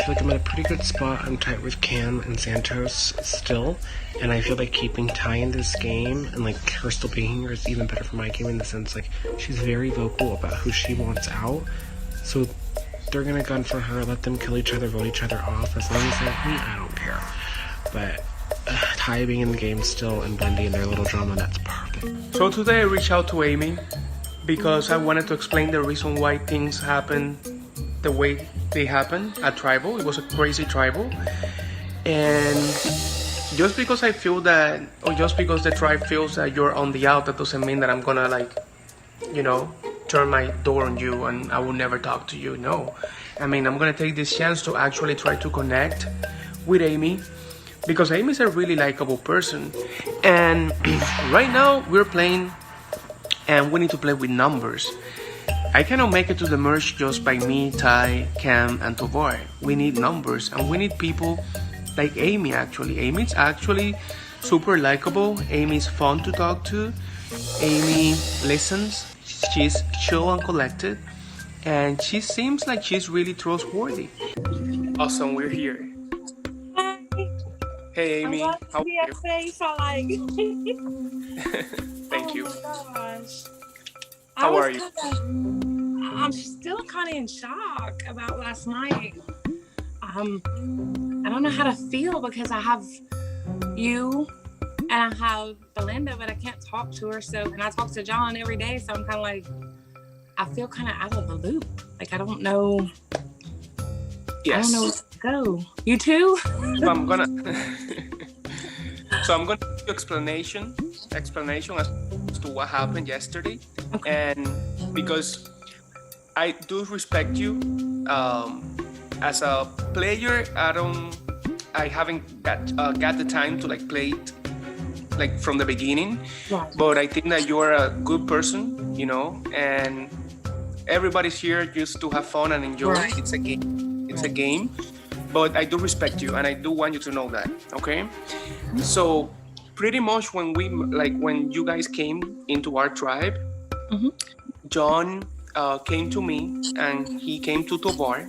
feel like I'm at a pretty good spot. I'm tight with Cam and Santos still, and I feel like keeping Ty in this game and like her still being here is even better for my game in the sense like she's very vocal about who she wants out. So they're gonna gun for her, let them kill each other, vote each other off. As long as they're me, I don't care. But Ty being in the game still and blending in their little drama, that's perfect. So today I reached out to Amy because I wanted to explain the reason why things happen the way they happen at Tribal. It was a crazy Tribal. And just because I feel that, or just because the tribe feels that you're on the out, that doesn't mean that I'm gonna like, you know, turn my door on you and I will never talk to you. No. I mean, I'm gonna take this chance to actually try to connect with Amy because Amy's a really likable person. And right now we're playing and we need to play with numbers. I cannot make it to the merge just by me, Ty, Cam, and Tovar. We need numbers and we need people like Amy actually. Amy's actually super likable. Amy's fun to talk to. Amy listens. She's chill and collected. And she seems like she's really trustworthy. Awesome, we're here. Hi. Hey Amy, I love how to are see you? your face. I like. Thank you. Oh my gosh. How are you? I'm still kind of in shock about last night. I don't know how to feel because I have you and I have Belinda, but I can't talk to her. So, and I talk to John every day. So I'm kind of like, I feel kind of out of the loop. Like I don't know. Yes. I don't know where to go. You too? So I'm gonna give you explanation as to what happened yesterday. Okay. And because I do respect you as a player, I haven't got the time to like play it like from the beginning. Right. But I think that you're a good person, you know, and everybody's here just to have fun and enjoy. Right. It's a game. It's a game. But I do respect you and I do want you to know that, okay? So pretty much when you guys came into our tribe, John came to me and he came to Tovar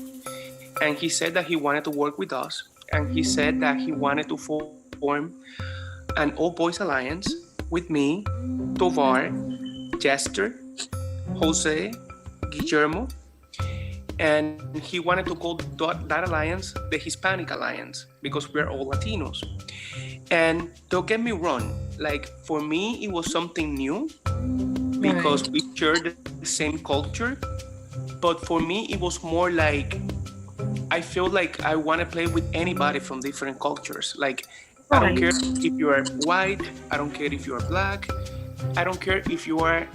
and he said that he wanted to work with us and he said that he wanted to form an all boys alliance with me, Tovar, Jester, Jose, Guillermo, and he wanted to call that alliance the Hispanic Alliance because we're all Latinos. And don't get me wrong, like for me it was something new because we share the same culture, but for me it was more like I feel like I want to play with anybody from different cultures. Like I don't care if you are white, I don't care if you are black, I don't care if you are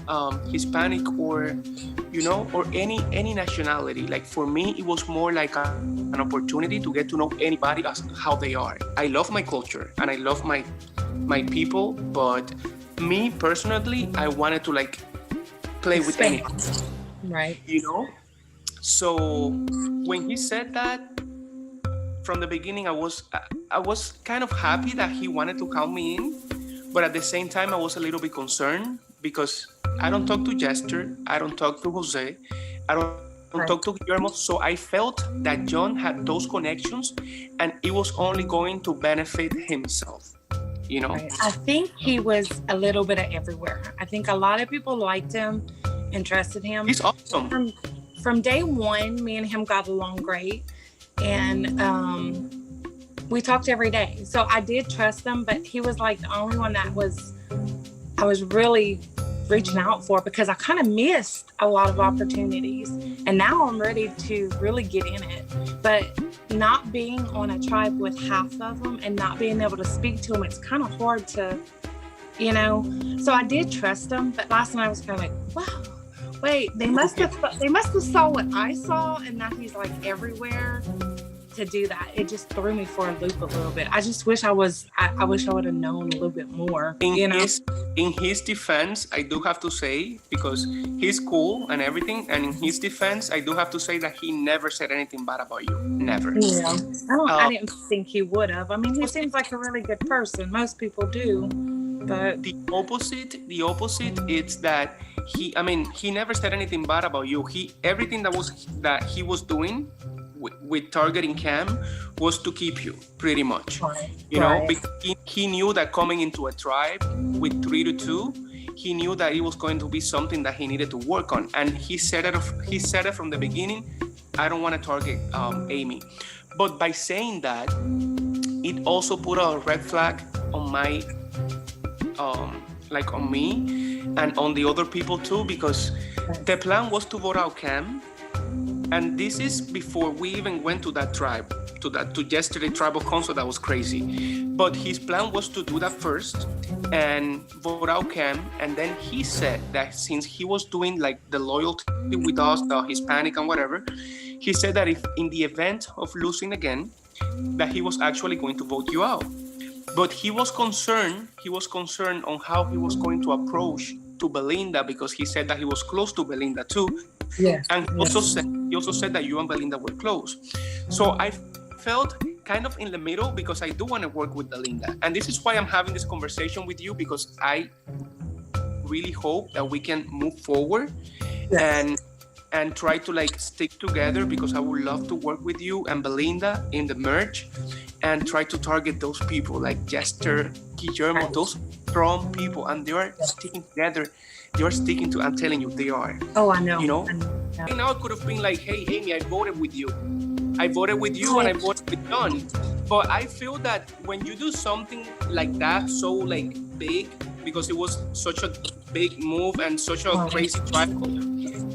Hispanic or you know, or any nationality. Like for me it was more like an opportunity to get to know anybody as how they are. I love my culture and I love my people, but me personally I wanted to like play with anyone, Right. you know. So when he said that from the beginning, I was kind of happy that he wanted to count me in, but at the same time I was a little bit concerned because I don't talk to Jester, I don't talk to Jose, I don't talk to Guillermo, so I felt that John had those connections and it was only going to benefit himself, you know. Right. I think he was a little bit of everywhere. I think a lot of people liked him and trusted him. He's awesome. From day one, me and him got along great, and we talked every day. So I did trust him, but he was like the only one that I was really reaching out for because I kind of missed a lot of opportunities, and now I'm ready to really get in it. But not being on a tribe with half of them and not being able to speak to them, it's kind of hard to, you know. So I did trust him, but last night I was kind of like, wow. Wait, they must have saw what I saw, and now he's like everywhere to do that. It just threw me for a loop a little bit. I just wish I wish I would have known a little bit more. In his defense, I do have to say, because he's cool and everything, and in his defense, I do have to say that he never said anything bad about you. Never. Yeah. I didn't think he would have. I mean, he seems like a really good person. Most people do. But the opposite is that he never said anything bad about you. Everything that he was doing with targeting Cam was to keep you, pretty much. You know, Right. because he knew that coming into a tribe with 3-2, he knew that it was going to be something that he needed to work on, and he said it from the beginning. I don't want to target Amy, but by saying that, it also put a red flag on my like on me and on the other people too, because the plan was to vote out Cam, and this is before we even went to that tribe, to yesterday tribal council. That was crazy, but his plan was to do that first and vote out Cam, and then he said that since he was doing like the loyalty with us, the Hispanic and whatever, he said that if in the event of losing again, that he was actually going to vote you out. But he was concerned on how he was going to approach to Belinda, because he said that he was close to Belinda too. Yes. And he also said that you and Belinda were close. So I felt kind of in the middle, because I do want to work with Belinda. And this is why I'm having this conversation with you, because I really hope that we can move forward and try to like stick together, because I would love to work with you and Belinda in the merge and try to target those people like Jester, Guillermo, those strong people, and they are sticking together. They are sticking to, I'm telling you, they are. Oh, I know. You know? I know. Right now it could have been like, hey, Amy, I voted with you and I voted with John. But I feel that when you do something like that, so like big, because it was such a big move and such a crazy tribal,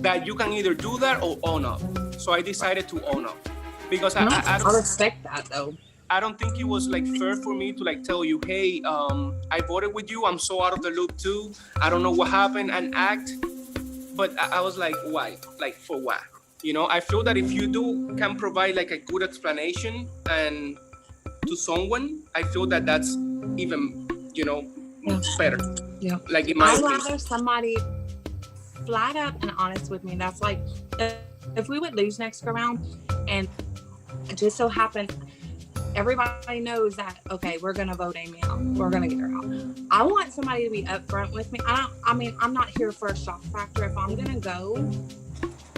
that you can either do that or own up. So I decided to own up, because I don't respect that though. I don't think it was like fair for me to like tell you, hey, I voted with you. I'm so out of the loop too. I don't know what happened, and act. But I was like, why? Like, for what? You know, I feel that if you can provide like a good explanation and to someone, I feel that that's even, better. Yeah. Like in my I'd opinion. rather somebody flat up and honest with me. That's like, if we would lose next go round, and it just so happened, everybody knows that, okay, we're going to vote Amy out. We're going to get her out. I want somebody to be upfront with me. I'm not here for a shock factor. If I'm going to go,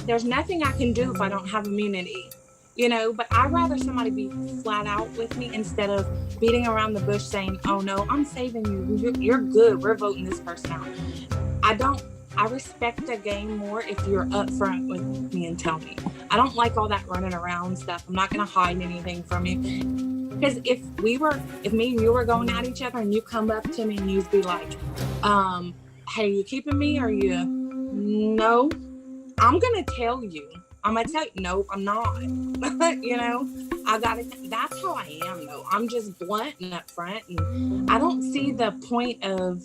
there's nothing I can do if I don't have immunity, but I'd rather somebody be flat out with me instead of beating around the bush saying, oh no, I'm saving you. You're good. We're voting this person out. I respect the game more if you're upfront with me and tell me. I don't like all that running around stuff. I'm not going to hide anything from you. Because if me and you were going at each other and you come up to me and you'd be like, hey, you keeping me? Or you? No. I'm going to tell you. I'm going to tell you, nope, I'm not. That's how I am though. I'm just blunt and upfront. And I don't see the point of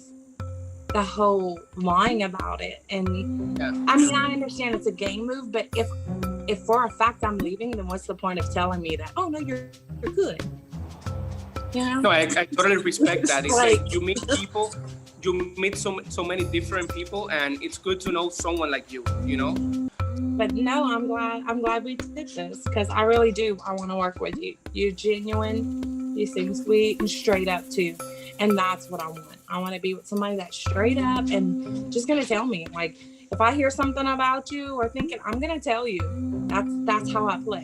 the whole lying about it. And I understand it's a game move, but if for a fact I'm leaving, then what's the point of telling me that, oh no, you're good? No, I totally respect that. It's like you meet people, you meet so many different people, and it's good to know someone like you, But no, I'm glad we did this, because I really do. I want to work with you. You're genuine. You seem sweet and straight up too. And that's what I want. I want to be with somebody that's straight up and just going to tell me. Like, if I hear something about you or thinking, I'm going to tell you. That's how I play.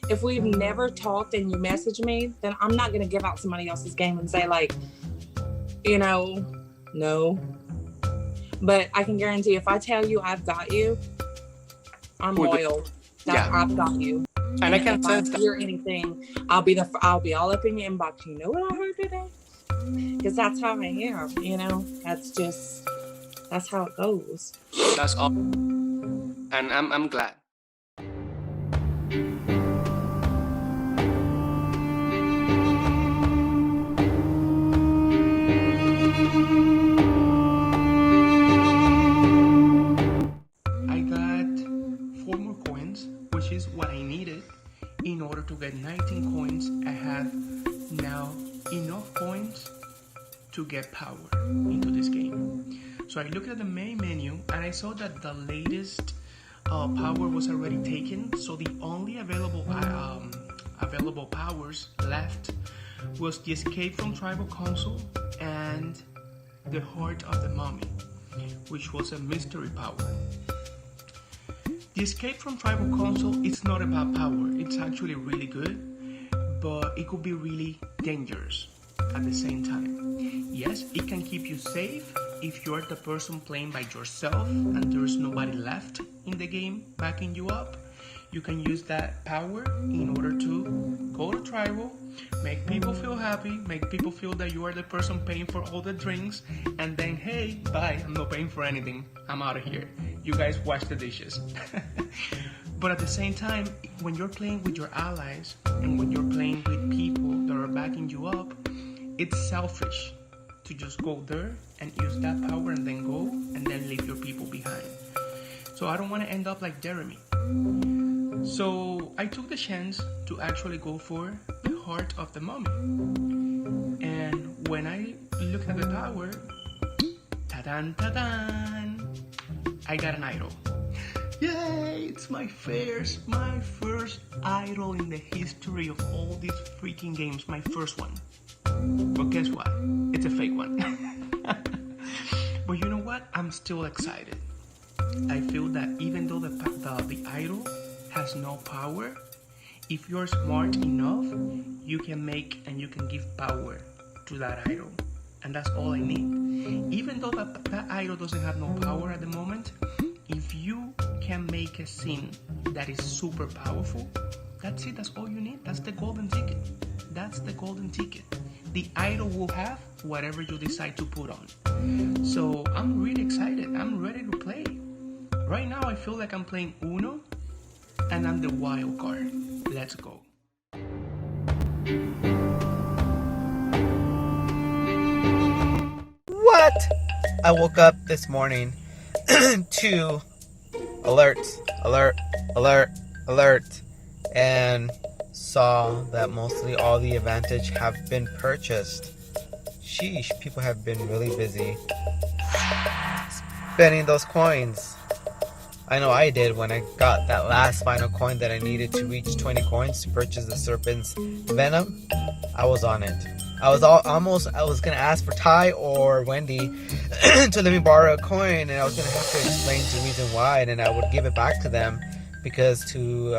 If we've never talked and you message me, then I'm not going to give out somebody else's game and say like, no. But I can guarantee if I tell you I've got you, I'm loyal. I've got you. And I can sense that. If I hear anything, I'll be all up in your inbox. You know what I heard today? Because that's how I am. That's how it goes. That's all. And I'm glad. I got 4 more coins, which is what I needed in order to get 19 coins. I have now enough points to get power into this game. So I looked at the main menu and I saw that the latest power was already taken. So the only available powers left was the Escape from Tribal Council and the Heart of the Mummy, which was a mystery power. The Escape from Tribal Council is not about power. It's actually really good, but it could be really dangerous at the same time. Yes, it can keep you safe if you're the person playing by yourself and there's nobody left in the game backing you up. You can use that power in order to go to tribal, make people feel happy, make people feel that you are the person paying for all the drinks, and then, hey, bye, I'm not paying for anything, I'm out of here. You guys wash the dishes. But at the same time, when you're playing with your allies and when you're playing with people that are backing you up, it's selfish to just go there and use that power and then go and then leave your people behind. So I don't want to end up like Jeremy. So I took the chance to actually go for the heart of the mummy. And when I looked at the tower, ta-dan, ta-dan, I got an idol. Yay! It's my first idol in the history of all these freaking games. My first one. But guess what? It's a fake one. But you know what? I'm still excited. I feel that even though the idol has no power, if you're smart enough, you can make and you can give power to that idol. And that's all I need. Even though that idol doesn't have no power at the moment, if you can make a scene that is super powerful, that's it, that's all you need. That's the golden ticket. That's the golden ticket. The idol will have whatever you decide to put on. So I'm really excited. I'm ready to play. Right now I feel like I'm playing Uno and I'm the wild card. Let's go. What? I woke up this morning to alert, and saw that mostly all the advantage have been purchased. Sheesh, people have been really busy spending those coins. I know I did when I got that last final coin that I needed to reach 20 coins to purchase the serpent's venom. I was on it. I was gonna ask for Ty or Wendy to let me borrow a coin, and I was gonna have to explain the reason why, and then I would give it back to them because to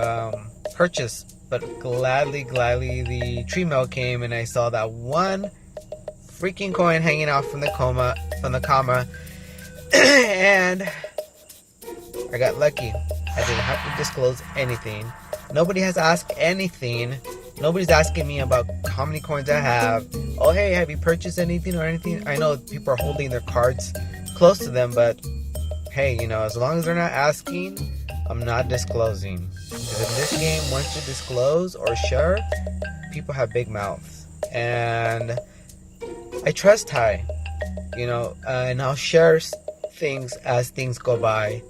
purchase. But gladly the tree mail came, and I saw that one freaking coin hanging out from the comma, and I got lucky. I didn't have to disclose anything. Nobody has asked anything. Nobody's asking me about how many coins I have. Oh, hey, have you purchased anything or anything? I know people are holding their cards close to them, but hey, as long as they're not asking, I'm not disclosing. Because in this game, once you disclose or share, people have big mouths. And I trust Ty, and I'll share things as things go by.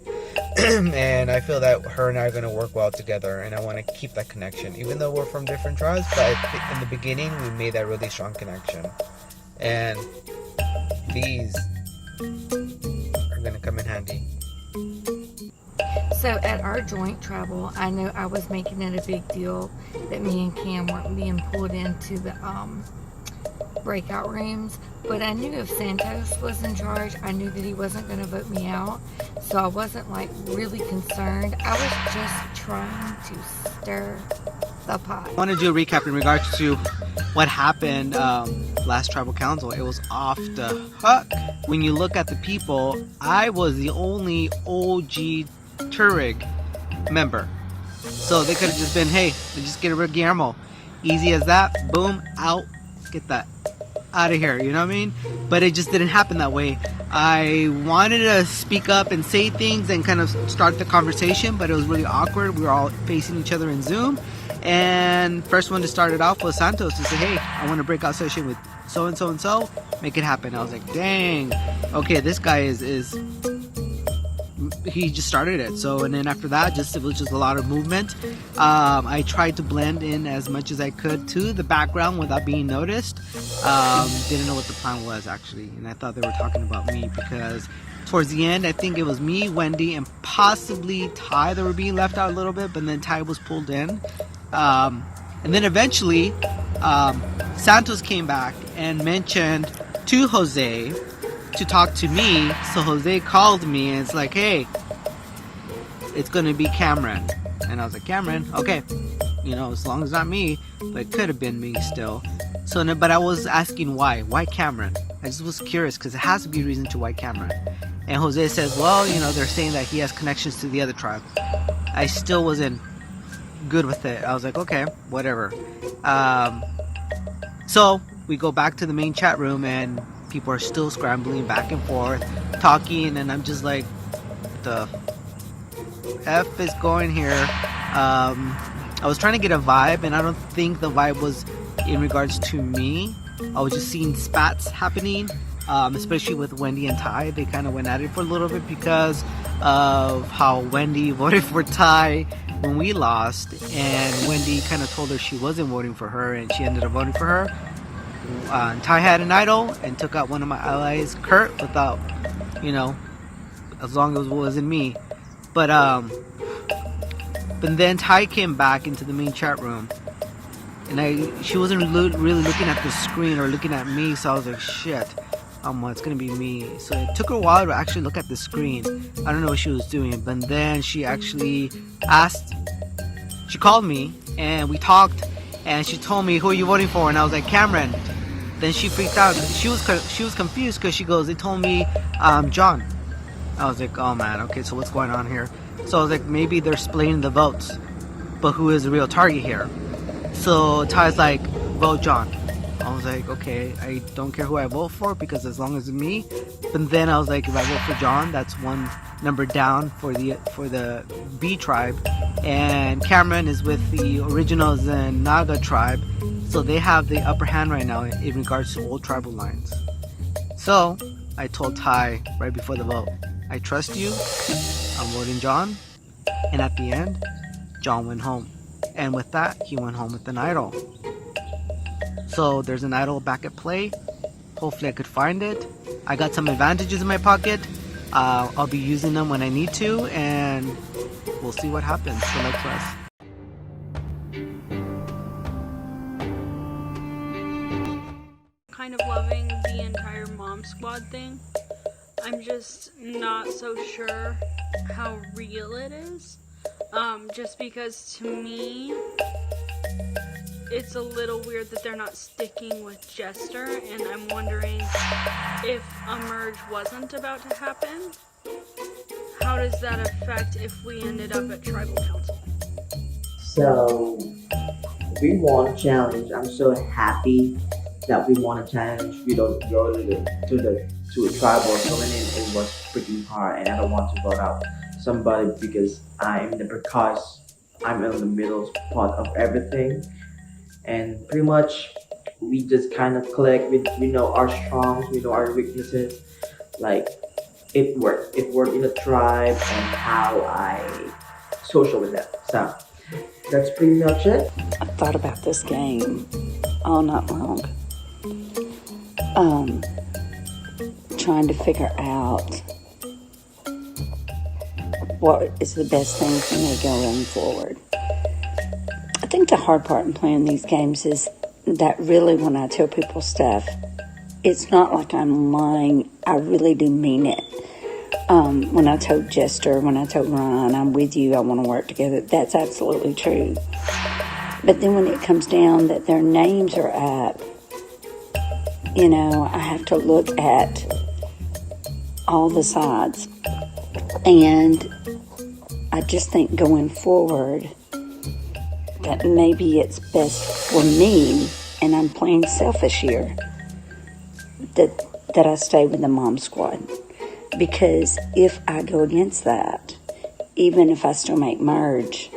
And I feel that her and I are going to work well together, and I want to keep that connection, even though we're from different tribes. But in the beginning, we made that really strong connection, and these are going to come in handy. So at our joint travel, I know I was making it a big deal that me and Cam weren't being pulled into the breakout rooms, but I knew if Santos was in charge, I knew that he wasn't going to vote me out, so I wasn't really concerned. I was just trying to stir the pot. I want to do a recap in regards to what happened last tribal council. It was off the hook. When you look at the people, I was the only OG Turig member, so they could have just been, hey, just get rid of Guillermo, easy as that, boom, out, get that out of here, you know what I mean? But it just didn't happen that way. I wanted to speak up and say things and kind of start the conversation, but it was really awkward. We were all facing each other in Zoom, and first one to start it off was Santos to say, hey, I want to break out session with so and so and so, make it happen. I was like, dang, okay, this guy is he just started it. So, and then after that, it was just a lot of movement. I tried to blend in as much as I could to the background without being noticed. Didn't know what the plan was actually, and I thought they were talking about me because towards the end, I think it was me, Wendy, and possibly Ty that were being left out a little bit, but then Ty was pulled in. And then eventually, Santos came back and mentioned to Jose to talk to me. So Jose called me and it's like, hey, it's gonna be Cameron. And I was like, Cameron, okay, you know, as long as not me, but it could have been me still. So, no, but I was asking why Cameron? I just was curious because it has to be a reason to why Cameron. And Jose says, well, you know, they're saying that he has connections to the other tribe. I still wasn't good with it. I was like, okay, whatever. So we go back to the main chat room and people are still scrambling back and forth, talking, and I'm just like, the F is going here. I was trying to get a vibe, and I don't think the vibe was in regards to me. I was just seeing spats happening, especially with Wendy and Ty. They kind of went at it for a little bit because of how Wendy voted for Ty when we lost, and Wendy kind of told her she wasn't voting for her, and she ended up voting for her. Ty had an idol and took out one of my allies, Kurt, without, you know, as long as it wasn't me. But then Ty came back into the main chat room, and she wasn't really looking at the screen or looking at me, so I was like, shit, it's gonna be me. So it took her a while to actually look at the screen. I don't know what she was doing, but then she actually she called me and we talked, and she told me, who are you voting for? And I was like, Cameron. Then she freaked out. She was confused because she goes, they told me John. I was like, oh man, okay, so what's going on here? So I was like, maybe they're splitting the votes, but who is the real target here? So Ty's like, vote John. I was like, okay, I don't care who I vote for because as long as it's me. But then I was like, if I vote for John, that's one number down for the B tribe, and Cameron is with the original Zen Naga tribe, so they have the upper hand right now in regards to old tribal lines. So I told Ty right before the vote, I trust you, I'm voting John. And at the end, John went home, and with that he went home with an idol. So there's an idol back at play. Hopefully I could find it. I got some advantages in my pocket. I'll be using them when I need to, and we'll see what happens. Good luck to us. Kind of loving the entire mom squad thing. I'm just not so sure how real it is. Just because to me, it's a little weird that they're not sticking with Jester, and I'm wondering if a merge wasn't about to happen, how does that affect if we ended up at Tribal Council? So, we won a challenge. I'm so happy that we won a challenge. We don't go to a tribal going in. It was freaking hard, and I don't want to vote out somebody because I'm in the middle part of everything. And pretty much we just kind of click. We know our strongs, we know our weaknesses. Like it worked in a tribe and how I social with them. So that's pretty much it. I thought about this game all night long, trying to figure out what is the best thing for me going forward. I think the hard part in playing these games is that really when I tell people stuff, it's not like I'm lying. I really do mean it. When I told Jester, when I told Ryan, I'm with you, I want to work together, that's absolutely true. But then when it comes down that their names are up, you know, I have to look at all the sides. And I just think going forward, that maybe it's best for me, and I'm playing selfish here, that I stay with the mom squad. Because if I go against that, even if I still make merge,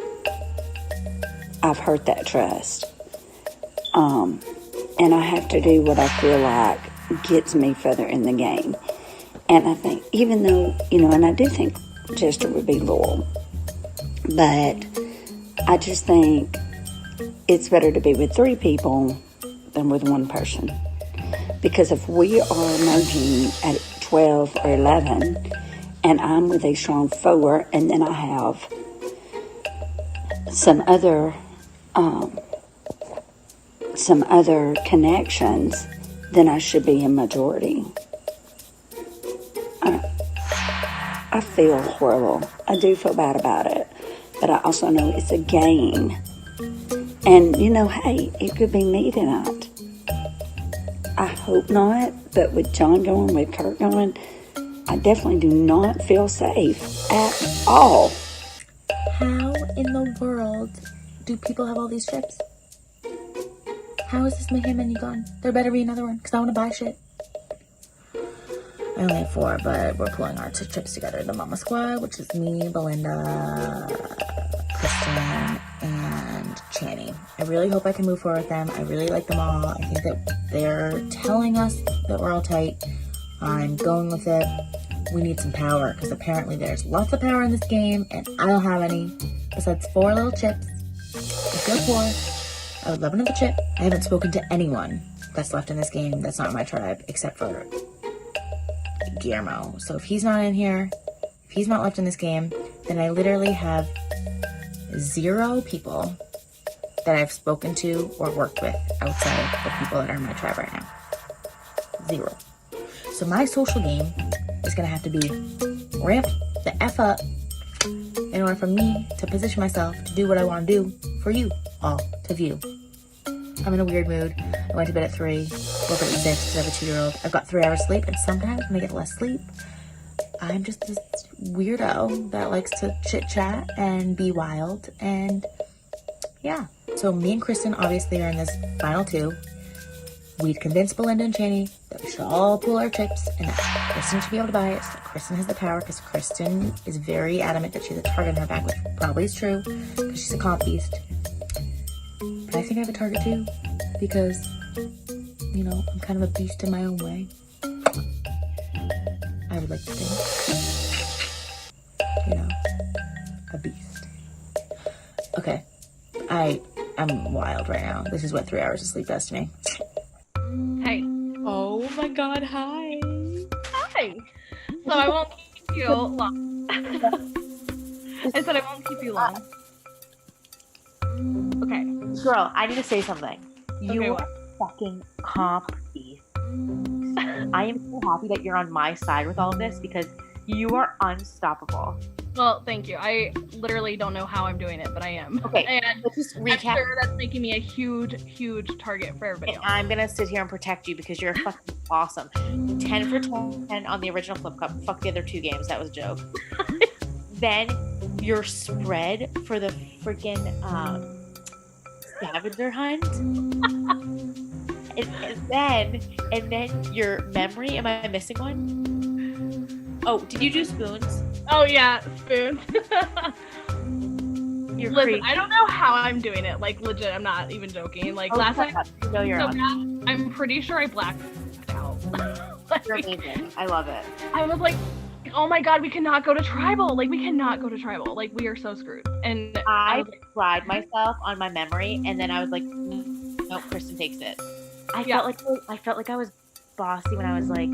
I've hurt that trust. And I have to do what I feel like gets me further in the game. And I think, even though, you know, and I do think Jester would be loyal, but I just think it's better to be with 3 people than with one person. Because if we are merging at 12 or 11, and I'm with a strong 4, and then I have some other connections, then I should be in majority. I feel horrible. I do feel bad about it. But I also know it's a game. And, hey, it could be me tonight. I hope not, but with John going, with Kurt going, I definitely do not feel safe at all. How in the world do people have all these chips? How is this mayhem menu gone? There better be another one, because I want to buy shit. I only have 4, but we're pulling our trips together. The Mama Squad, which is me, Belinda, Kristen, and Channy. I really hope I can move forward with them. I really like them all. I think that they're telling us that we're all tight. I'm going with it. We need some power, because apparently there's lots of power in this game, and I don't have any. Besides 4 little chips. I feel poor. I would love another chip. I haven't spoken to anyone that's left in this game that's not my tribe, except for Guillermo. So if he's not in here, if he's not left in this game, then I literally have 0 people that I've spoken to or worked with outside of the people that are in my tribe right now. 0. So my social game is going to have to be ramped the F up in order for me to position myself to do what I want to do for you all to view. I'm in a weird mood. I went to bed at 3, woke up at 6 because I have a 2-year-old. I've got 3 hours sleep, and sometimes when I get less sleep, I'm just this weirdo that likes to chit-chat and be wild, and yeah. So me and Kristen obviously are in this final 2. We'd convinced Belinda and Channy that we should all pull our chips and that Kristen should be able to buy it, so that Kristen has the power, because Kristen is very adamant that she has a target on her back, which probably is true, because she's a comp beast. But I think I have a target too, because, I'm kind of a beast in my own way. I would like to think. A beast. Okay. I'm wild right now. This is what 3 hours of sleep does to me. Hey. Oh my god, hi. Hi. So I won't keep you long. I said I won't keep you long. Okay. Girl, I need to say something. Okay, You what? are fucking comp beast. I am so happy that you're on my side with all of this, because you are unstoppable. Well, thank you. I literally don't know how I'm doing it, but I am. Okay, And let's just I'm recap. sure that's making me a huge, huge target for everybody else. I'm gonna sit here and protect you because you're fucking awesome. 10 for 10 on the original Flip Cup. Fuck the other 2 games. That was a joke. Then your spread for the freaking scavenger hunt. and then your memory. Am I missing one? Oh, did you do spoons? Oh yeah, spoon. You're Listen, crazy. I don't know how I'm doing it. Like legit, I'm not even joking. Like last night, you know you're so on. bad, I'm pretty sure I blacked out. You're amazing. I love it. I was like, oh my god, we cannot go to tribal. Like we cannot go to tribal. Like we are so screwed. And I was like, pride myself on my memory, and then I was like, nope, Kristen takes it. I felt like I was bossy when I was like,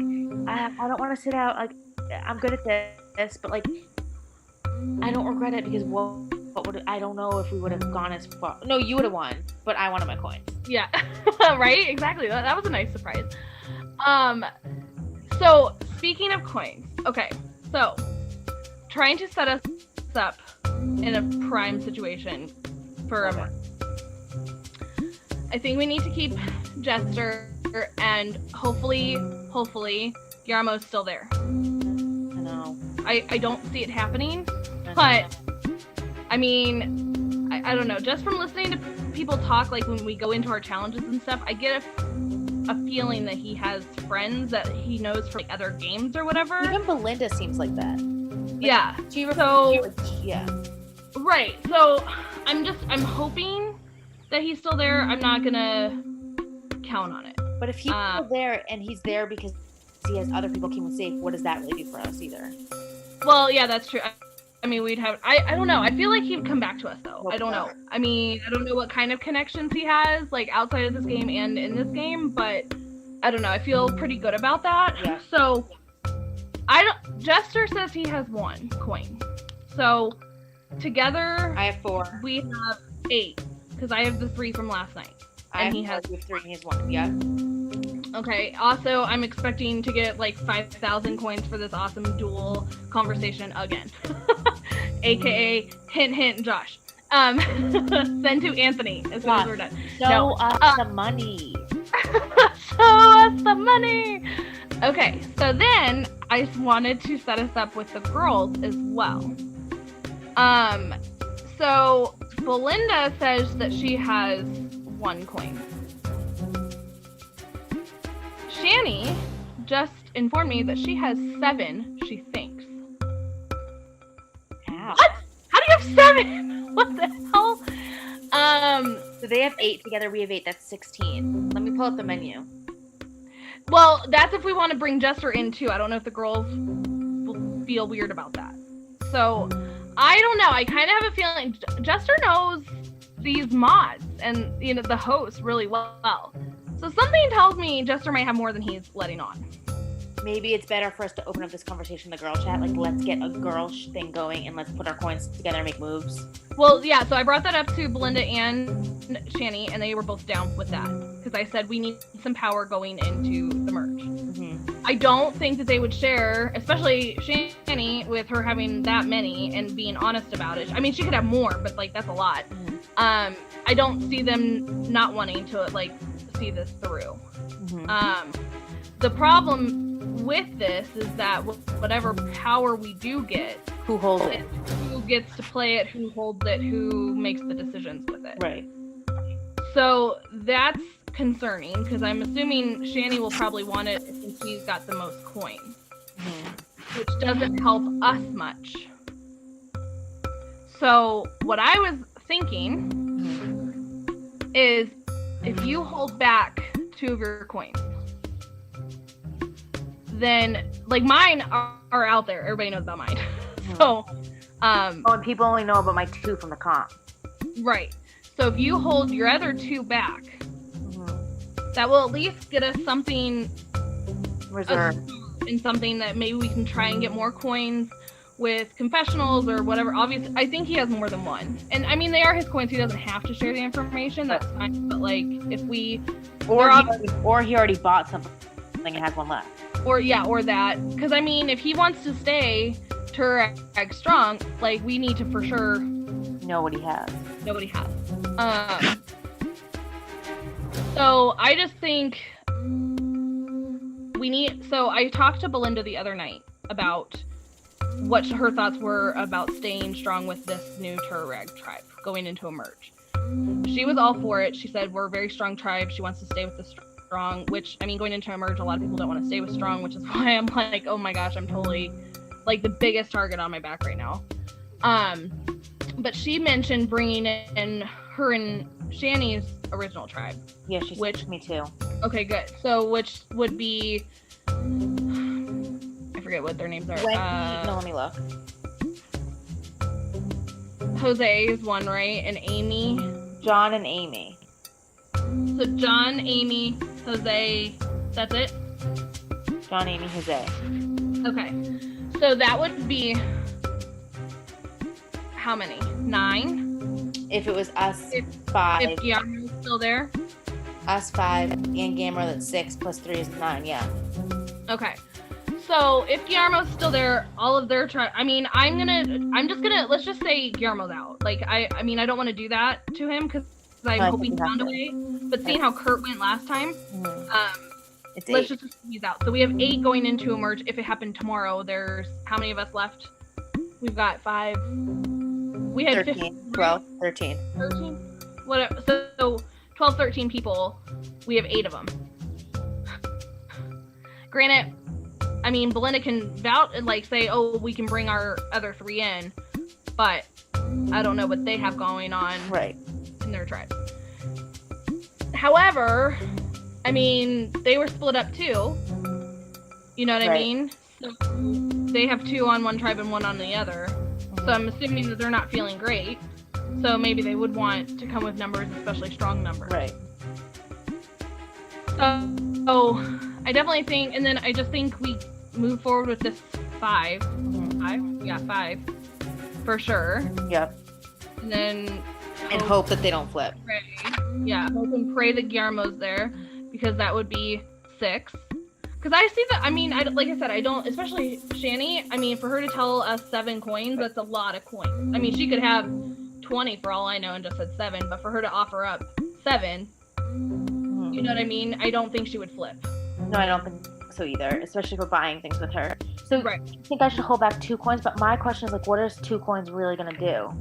I don't want to sit out. Like I'm good at this, but like I don't regret it because what would I don't know if we would have gone as far. No, you would have won, but I wanted my coin. yeah, right? Exactly. That was a nice surprise. So speaking of coins, okay, so trying to set us up in a prime situation for a month. I think we need to keep Jester and hopefully Guillermo's still there. I know. I don't see it happening, but I mean, I don't know. Just from listening to people talk, like when we go into our challenges and stuff, I get a feeling that he has friends that he knows from like other games or whatever. Even Belinda seems like that. Like, yeah. Yeah. Right. So I'm hoping that he's still there. I'm not gonna count on it. But if he's still there and he's there because he has other people keep him safe, what does that really do for us either? Well, yeah, that's true. I mean, we'd have. I don't know. I feel like he'd come back to us though. I don't know. I mean, I don't know what kind of connections he has, like outside of this game and in this game, but I don't know. I feel pretty good about that. Yeah. So Jester says he has 1 coin. So together, I have 4. We have 8 because I have the 3 from last night, and he has 3 and he has 1. Yeah. Okay. Also, I'm expecting to get like 5,000 coins for this awesome duel conversation again, aka hint hint Josh. Send to Anthony as soon as we're done. Show us the money. Show us the money. Okay, so then I wanted to set us up with the girls as well. So Belinda says that she has 1 coin. Shani just informed me that she has 7, she thinks. How? What? How do you have 7? What the hell? So they have 8 together, we have 8, that's 16. Let me pull up the menu. Well, that's if we want to bring Jester in too. I don't know if the girls will feel weird about that. So, I don't know. I kind of have a feeling Jester knows these mods and, you know, the host really well. So something tells me Jester might have more than he's letting on. Maybe it's better for us to open up this conversation in the girl chat. Like, let's get a girl thing going and let's put our coins together and make moves. Well, yeah, so I brought that up to Belinda and Shani, and they were both down with that. Because I said we need some power going into the merge. Mm-hmm. I don't think that they would share, especially Shani, with her having that many and being honest about it. I mean, she could have more, but, like, that's a lot. Mm-hmm. I don't see them not wanting to, like, see this through. Mm-hmm. The problem with this is that whatever power we do get, who holds it, who gets to play it, who holds it, who makes the decisions with it. Right. So that's concerning because I'm assuming Shani will probably want it since he's got the most coins, which doesn't help us much. So what I was thinking is if you hold back 2 of your coins, then, like, mine are out there. Everybody knows about mine. So, and people only know about my 2 from the comp. Right. So if you hold your other 2 back, that will at least get us something reserved, and something that maybe we can try and get more coins with confessionals or whatever. Obviously, I think he has more than 1. And I mean, they are his coins. He doesn't have to share the information. That's fine. But, like, if we... Or he already bought something and has 1 left. Or that. Because, I mean, if he wants to stay Turek strong, like, we need to for sure... know what he has. So, I just think we need... So, I talked to Belinda the other night about what her thoughts were about staying strong with this new Turek tribe going into a merge. She was all for it. She said, we're a very strong tribe. She wants to stay with the strong, which, I mean, going into a merge, a lot of people don't want to stay with strong, which is why I'm like, oh my gosh, I'm totally, like, the biggest target on my back right now. But she mentioned bringing in her and Shani's original tribe. Yeah, she said me too. Okay, good. So, which would be... I forget what their names are. No, let me look. Jose is one, right? And Amy? John and Amy. So John, Amy, Jose, that's it? John, Amy, Jose. Okay. So that would be... How many? 9? If it was us 5. If Guillermo's still there? Us 5 and Gamera, that's 6 plus 3 is 9, yeah. Okay. So if Guillermo's still there, all of their I mean, let's just say Guillermo's out. Like, I mean, I don't want to do that to him because I'm hoping he found a way. But seeing how Kurt went last time, let's just assume he's out. So we have 8 going into a merge. If it happened tomorrow, there's how many of us left? We've got 5. We had 13, 15, 12, 13. 13? Whatever. So 12, 13 people. We have 8 of them. Granted, I mean, Belinda can say, oh, we can bring our other 3 in, but I don't know what they have going on in their tribe. However, I mean, they were split up too. You know what I mean? So they have 2 on one tribe and 1 on the other. So I'm assuming that they're not feeling great. So maybe they would want to come with numbers, especially strong numbers. Right. So I definitely think, and then I just think we move forward with this 5. 5? Yeah, 5. For sure. Yep. And then... hope that they don't flip. Pray. Yeah, hope and pray that Guillermo's there, because that would be 6. Because I see that, I mean, like I said, I don't, especially Shani, I mean, for her to tell us 7 coins, that's a lot of coins. I mean, she could have 20 for all I know and just said 7, but for her to offer up 7, you know what I mean? I don't think she would flip. No, I don't think so either, especially for buying things with her. So I think I should hold back 2 coins, but my question is, like, what is 2 coins really going to do?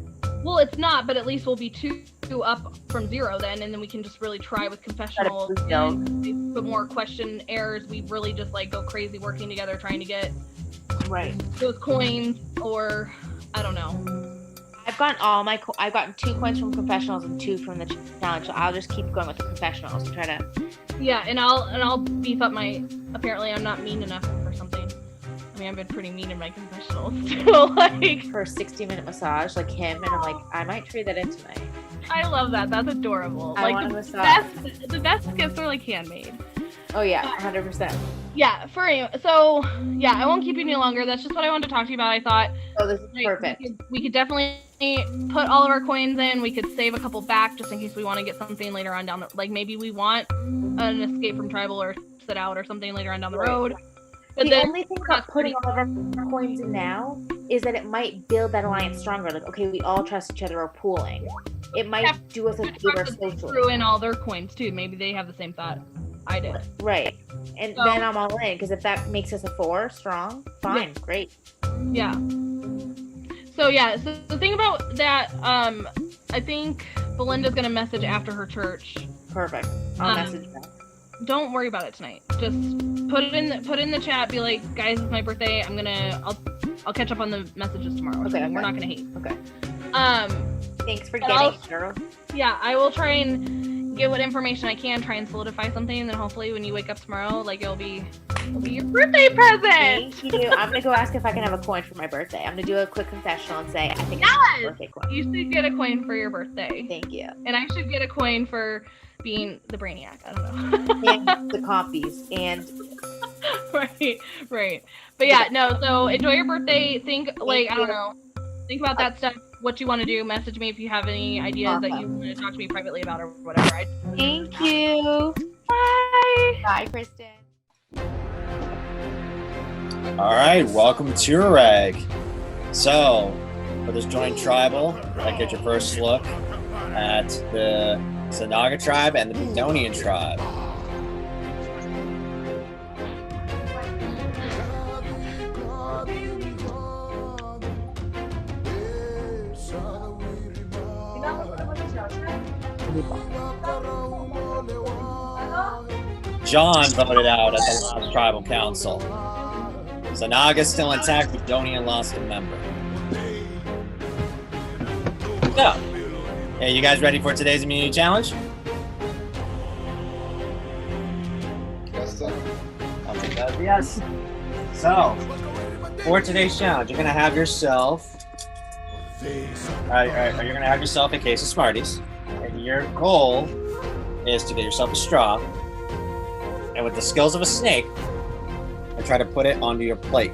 Well, it's not, but at least we'll be 2 up from 0 then, and then we can just really try with confessionals. And put more question errors. We really just like go crazy working together trying to get those coins, or I don't know. I've gotten 2 coins from confessionals and 2 from the challenge. So I'll just keep going with the confessionals and try to. Yeah, and I'll beef up my. Apparently, I'm not mean enough or something. I mean, I've been pretty mean in my confessionals too. Like for a 60-minute massage, like him, and I'm like, I might trade that in tonight. I love that. That's adorable. I want a massage. The best gifts are like handmade. Oh yeah, 100%. Yeah, so yeah, I won't keep you any longer. That's just what I wanted to talk to you about. I thought. Oh, this is perfect. We could definitely put all of our coins in. We could save a couple back just in case we want to get something later on down the. Like maybe we want an escape from tribal or sit out or something later on down the road. But the only thing about putting all of our coins in now is that it might build that alliance stronger. Like, okay, we all trust each other, we're pooling. It might do us a favor socially. Threw in all their coins too. Maybe they have the same thought I did. Right. And then I'm all in, because if that makes us a 4 strong, fine, great. Yeah. So the thing about that, I think Belinda's gonna message after her church. Perfect. I'll message them. Don't worry about it tonight. Just put it in the chat. Be like, guys, it's my birthday. I'll catch up on the messages tomorrow. Okay. We're not gonna hate. Okay. Thanks for getting it, girl. Yeah, I will try and get what information I can. Try and solidify something, and then hopefully when you wake up tomorrow, like it'll be your birthday present. Thank you. I'm gonna go ask if I can have a coin for my birthday. I'm gonna do a quick confessional and say I think I have a birthday coin. You should get a coin for your birthday. Thank you. And I should get a coin for being the brainiac. I don't know. And the copies and right. But yeah, no. So enjoy your birthday. Think like I don't know. Think about that stuff. What you want to do. Message me if you have any ideas that you want to talk to me privately about or whatever. Thank you. Bye. Bye, Kristen. All right, welcome to Reg. So, for this joint tribal, I get your first look at the Sahara tribe and the Bedonian tribe. John voted out at the last tribal council. Zanaga's still intact, Bedonian lost a member. So, hey, you guys ready for today's immunity challenge? Yes. So, for today's challenge, you're gonna have yourself. You're gonna have yourself a case of Smarties, and your goal is to get yourself a straw, and with the skills of a snake, and try to put it onto your plate.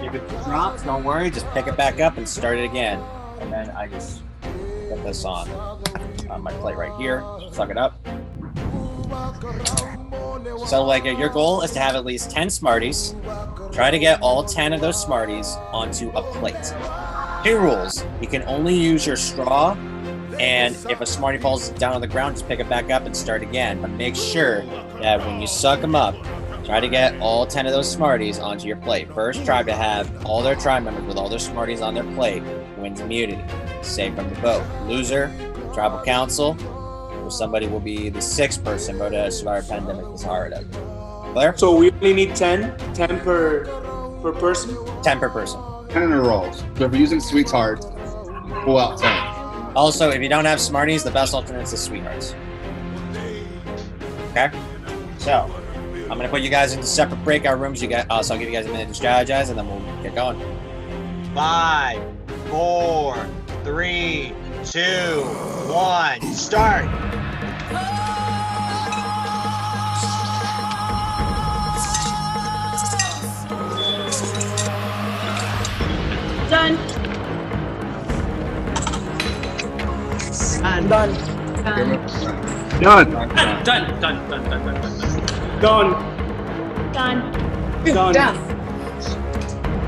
If it drops, don't worry, just pick it back up and start it again. And then I just put this on my plate right here, suck it up. So like your goal is to have at least 10 Smarties. Try to get all 10 of those Smarties onto a plate. 2 rules, you can only use your straw, and if a Smartie falls down on the ground, just pick it back up and start again. But make sure that when you suck them up, try to get all 10 of those Smarties onto your plate. First tribe to have all their tribe members with all their Smarties on their plate wins immunity. Saved from the vote. Loser, tribal council, or somebody will be the 6th person voted as survivor pandemic the Sahara does. Claire? So we only need 10 per person? 10 per person. 10 in a row. So if we're using Sweethearts, pull out 10. Also, if you don't have Smarties, the best alternate is Sweethearts. Okay? So, I'm going to put you guys into separate breakout rooms. So I'll give you guys a minute to strategize, and then we'll get going. 5, 4, 3, 2, 1, start! Done. And done. Done. Done.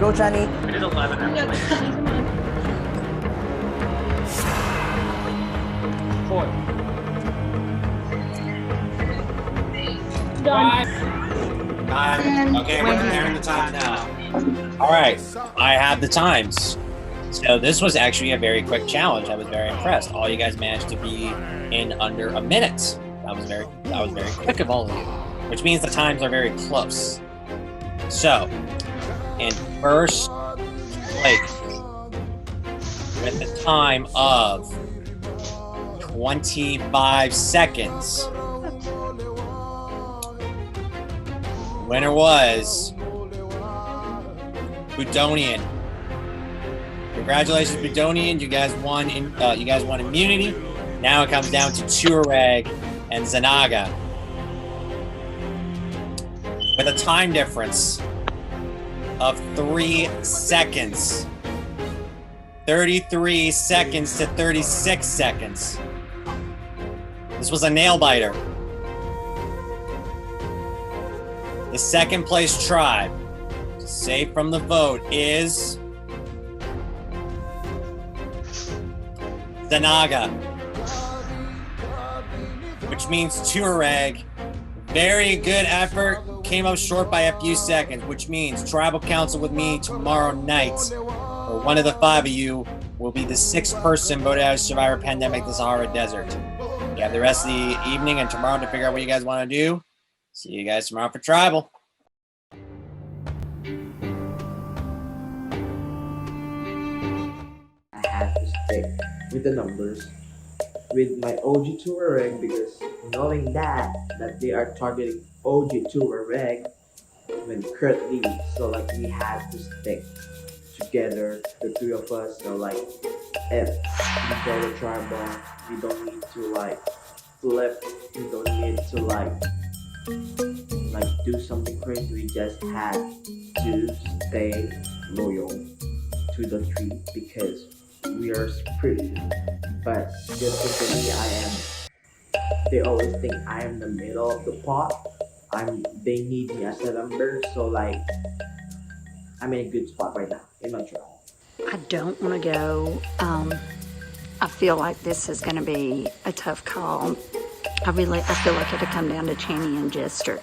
Go, Johnny. It is 11 actually. Four. Time. Okay, we're comparing the times now. All right, I have the times. So this was actually a very quick challenge. I was very impressed. All you guys managed to be in under a minute. That was very quick of all of you, which means the times are very close. So, in first place, with a time of 25 seconds, winner was Budonian. Congratulations, Budonian. You guys won. You guys won immunity. Now it comes down to Tuareg and Zanaga, with a time difference of 3 seconds. 33 seconds to 36 seconds. This was a nail biter. The second place tribe, safe from the vote, is Zanaga, which means Tuareg. Very good effort. Came up short by a few seconds, which means tribal council with me tomorrow night, or one of the 5 of you will be the 6th person voted out of Survivor Pandemic, the Sahara Desert. You have the rest of the evening and tomorrow to figure out what you guys want to do. See you guys tomorrow for tribal. I have to stick with the numbers with my OG Tuareg because knowing that they are targeting OG Tuareg when Kurt leaves, so like we had to stick together, the 3 of us. So like if we go to tribal, we don't need to like flip, we don't need to like do something crazy. We just had to stay loyal to the 3 because we are spirited. But just for me, they always think I am the middle of the pot. They need me as a number, so like I'm in a good spot right now in my trial. I don't want to go. I feel like this is going to be a tough call. I feel like it'll come down to Channy and Jester,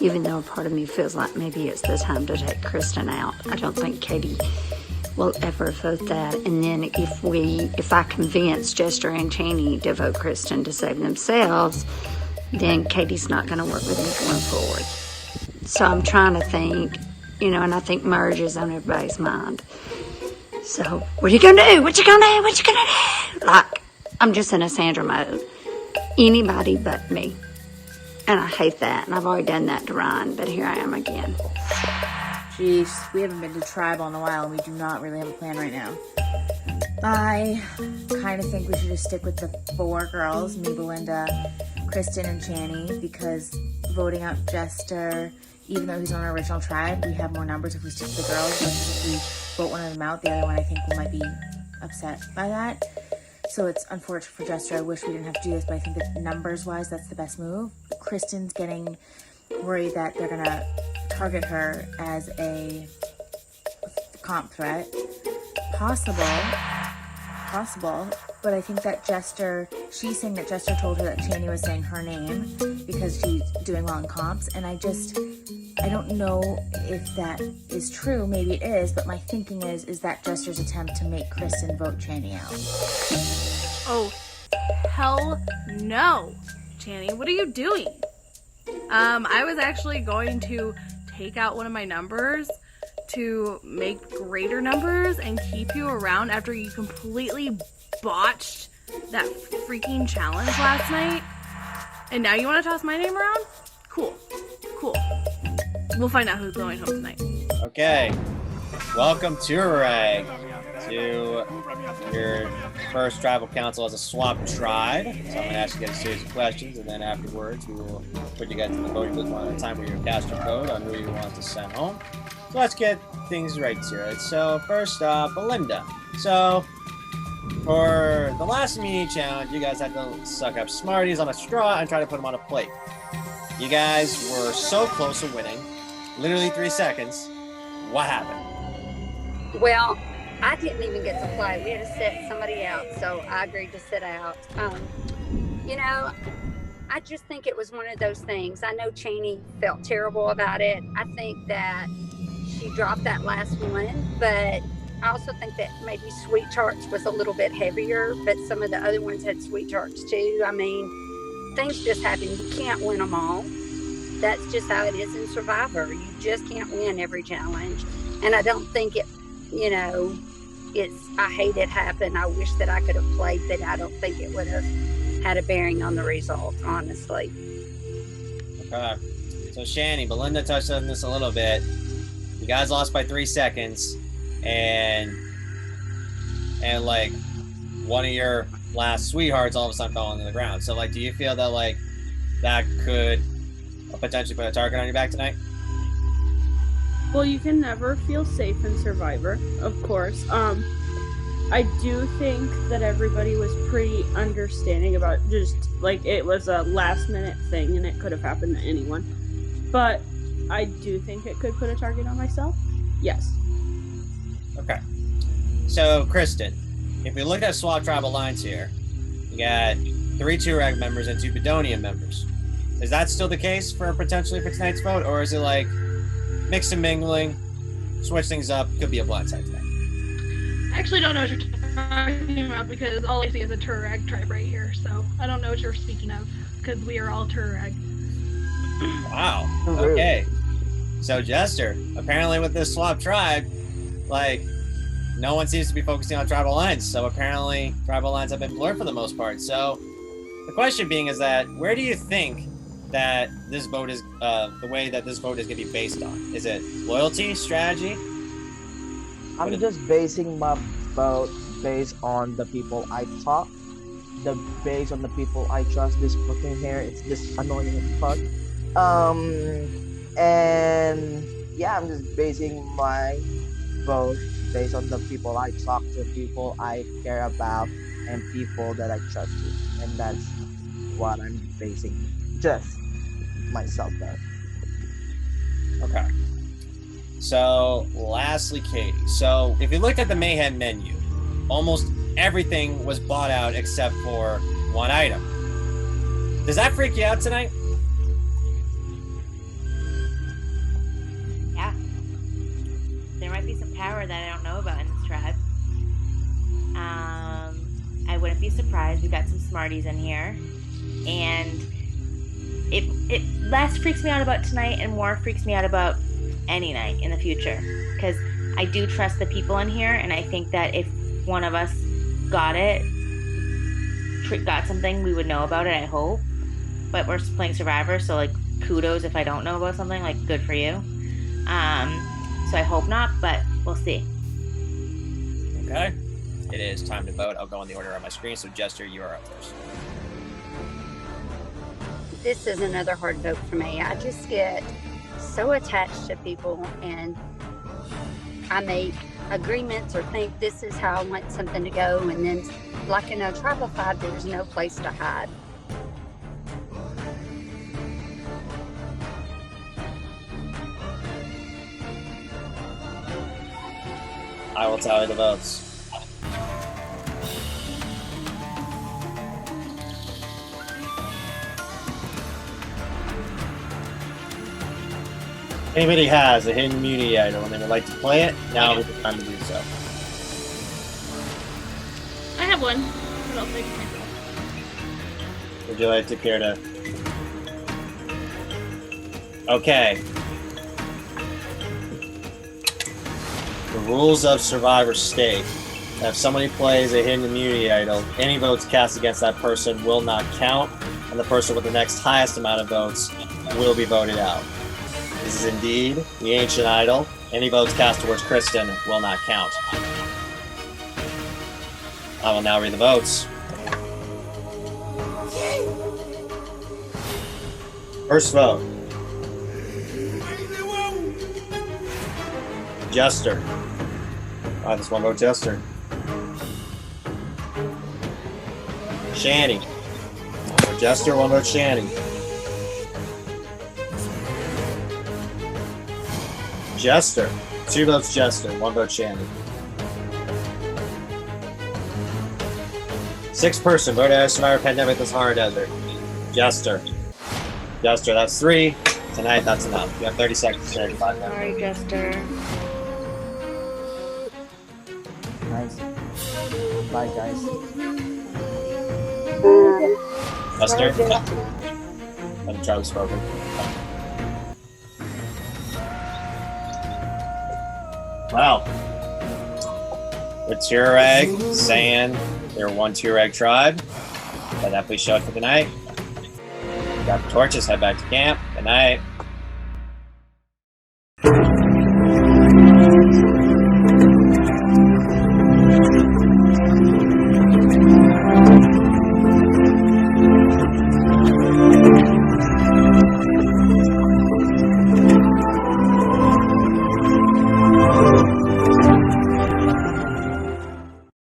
even though a part of me feels like maybe it's the time to take Kristen out. I don't think Katie will ever vote that. And then if I convince Jester and Channy to vote Kristen to save themselves, then Katie's not going to work with me going forward. So I'm trying to think, and I think merge is on everybody's mind. So what are you going to do? What you going to do? What you going to do? Like, I'm just in a Sandra mode. Anybody but me. And I hate that. And I've already done that to Ryan, but here I am again. Jeez, we haven't been to tribal in a while, and we do not really have a plan right now. I kind of think we should just stick with the 4 girls, me, Belinda, Kristen, and Channy, because voting out Jester, even though he's on our original tribe, we have more numbers if we stick with the girls. Versus if we vote one of them out, the other one I think might be upset by that. So it's unfortunate for Jester. I wish we didn't have to do this, but I think that numbers-wise, that's the best move. Kristen's getting worried that they're going to target her as a comp threat. Possible, but I think that she's saying that Jester told her that Channy was saying her name because she's doing well in comps, and I don't know if that is true. Maybe it is, but my thinking is that Jester's attempt to make Kristen vote Channy out. Oh, hell no. Channy, what are you doing? I was actually going to take out one of my numbers to make greater numbers and keep you around after you completely botched that freaking challenge last night. And now you want to toss my name around? Cool. We'll find out who's going home tonight. Okay. Welcome, Tuareg, to your first tribal council as a swap tribe. So I'm going to ask you guys a series of questions, and then afterwards we will put you guys in the voting booth one at a time where you cast your vote on who you want to send home. So let's get things right here. So first off, Belinda. So For the last mini challenge, you guys had to suck up Smarties on a straw and try to put them on a plate. You guys were so close to winning. Literally 3 seconds. What happened? Well, I didn't even get to play. We had to set somebody out, so I agreed to sit out. You know, I just think it was one of those things. I know Cheney felt terrible about it. I think that she dropped that last one, but I also think that maybe Sweet Tarts was a little bit heavier, but some of the other ones had Sweet Tarts too. I mean, things just happen. You can't win them all. That's just how it is in Survivor. You just can't win every challenge. And I don't think it, you know, I hate it happened. I wish that I could have played, but I don't think it would have had a bearing on the result, honestly. Okay. So, Shanny, Belinda touched on this a little bit. You guys lost by 3 seconds, and like one of your last sweethearts all of a sudden fell onto the ground. So, like, do you feel that like that could potentially put a target on your back tonight? Well, you can never feel safe in Survivor, of course. I do think that everybody was pretty understanding about just like it was a last minute thing and it could have happened to anyone. But I do think it could put a target on myself. Yes. Okay. So, Kristen, if we look at Swap Tribe Alliance here, you got 3 Turag members and 2 Bedonian members. Is that still the case for potentially for tonight's vote, or is it like mix and mingling, switch things up, could be a blindside tonight? I actually don't know what you're talking about because all I see is a Turag tribe right here, so I don't know what you're speaking of because we are all Turag. Wow. Okay. So, Jester, apparently with this swap tribe, like, no one seems to be focusing on tribal lines, so apparently tribal lines have been blurred for the most part. So, the question being is that, where do you think that this vote is, the way that this vote is going to be based on? Is it loyalty, strategy? I'm just basing my vote based on the people I talk, based on the people I trust. This fucking hair, it's just annoying as fuck. And yeah, I'm just basing my vote based on the people I talk to, people I care about, and people that I trust with. And that's what I'm basing just myself there. Okay. So, lastly, Katie. So, if you looked at the Mayhem menu, almost everything was bought out except for one item. Does that freak you out tonight? Yeah. There might be some power that I don't know about in this tribe. I wouldn't be surprised. We got some Smarties in here. And it less freaks me out about tonight and more freaks me out about any night in the future, because I do trust the people in here, and I think that if one of us got something, we would know about it, I hope. But we're playing Survivor, so like kudos if I don't know about something, like good for you. So I hope not, but we'll see. Okay. It is time to vote. I'll go in the order on my screen. So, Jester, you are up first. This is another hard vote for me. I just get so attached to people, and I make agreements or think this is how I want something to go, and then like in a tribal fight, there's no place to hide. I will tally the votes. Anybody has a hidden immunity item and they would like to play it, now is the time to do so. I have one, but I'll take it myself. Would you like to care to? Okay. The rules of Survivor state that if somebody plays a hidden immunity idol, any votes cast against that person will not count, and the person with the next highest amount of votes will be voted out. This is indeed the ancient idol. Any votes cast towards Kristen will not count. I will now read the votes. First vote. Jester. This one vote Jester. Shanny. One vote Jester, one vote Shanny. Jester. 2 votes Jester, 1 vote Shanny. 6th person voted as Survivor Pandemic the Sahara Desert. Jester. Jester, that's 3. Tonight, that's enough. You have 30 seconds to 35 minutes. Sorry, Jester. Nice. Bye, guys. Jester? Let me try the spoken. Wow. With Tureg saying they're 1 Tureg tribe. That definitely showed for the night. Got the torches, head back to camp. Good night.